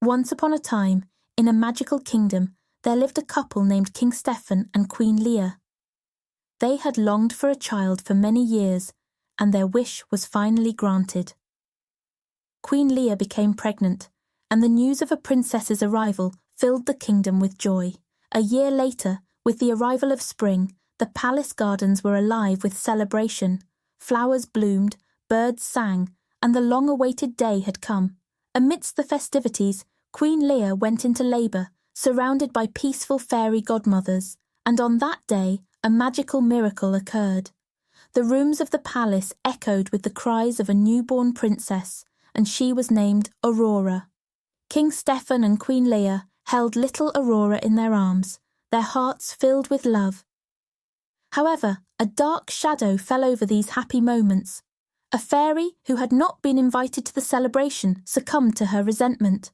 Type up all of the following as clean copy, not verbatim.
Once upon a time, in a magical kingdom, there lived a couple named King Stefan and Queen Leah. They had longed for a child for many years, and their wish was finally granted. Queen Leah became pregnant, and the news of a princess's arrival filled the kingdom with joy. A year later, with the arrival of spring, the palace gardens were alive with celebration. Flowers bloomed, birds sang, and the long-awaited day had come. Amidst the festivities, Queen Leah went into labour, surrounded by peaceful fairy godmothers, and on that day a magical miracle occurred. The rooms of the palace echoed with the cries of a newborn princess, and she was named Aurora. King Stefan and Queen Leah held little Aurora in their arms, their hearts filled with love. However, a dark shadow fell over these happy moments. A fairy who had not been invited to the celebration succumbed to her resentment.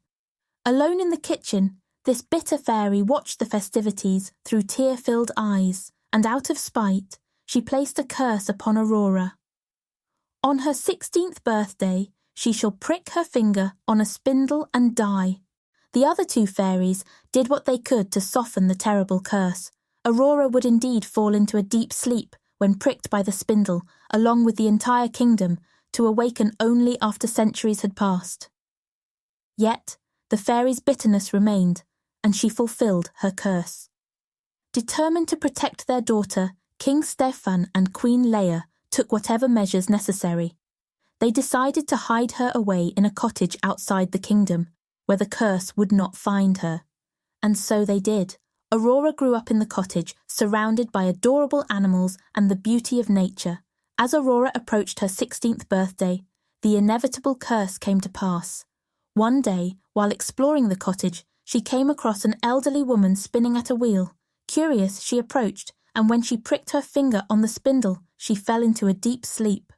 Alone in the kitchen, this bitter fairy watched the festivities through tear-filled eyes, and out of spite, she placed a curse upon Aurora. On her 16th birthday, she shall prick her finger on a spindle and die. The other two fairies did what they could to soften the terrible curse. Aurora would indeed fall into a deep sleep when pricked by the spindle, along with the entire kingdom, to awaken only after centuries had passed. Yet, the fairy's bitterness remained, and she fulfilled her curse. Determined to protect their daughter, King Stefan and Queen Leah took whatever measures necessary. They decided to hide her away in a cottage outside the kingdom, where the curse would not find her. And so they did. Aurora grew up in the cottage, surrounded by adorable animals and the beauty of nature. As Aurora approached her 16th birthday, the inevitable curse came to pass. One day, while exploring the cottage, she came across an elderly woman spinning at a wheel. Curious, she approached, and when she pricked her finger on the spindle, she fell into a deep sleep.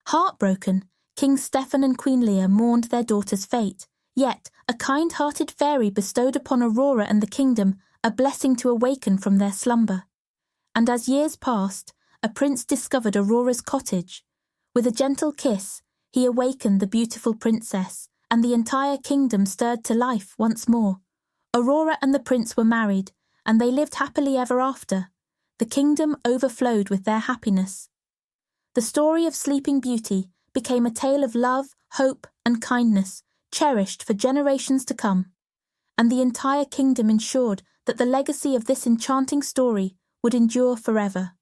Heartbroken, King Stefan and Queen Leah mourned their daughter's fate. Yet, a kind-hearted fairy bestowed upon Aurora and the kingdom a blessing to awaken from their slumber. And as years passed, a prince discovered Aurora's cottage. With a gentle kiss, he awakened the beautiful princess, and the entire kingdom stirred to life once more. Aurora and the prince were married, and they lived happily ever after. The kingdom overflowed with their happiness. The story of Sleeping Beauty became a tale of love, hope, and kindness, cherished for generations to come. And the entire kingdom ensured that the legacy of this enchanting story would endure forever.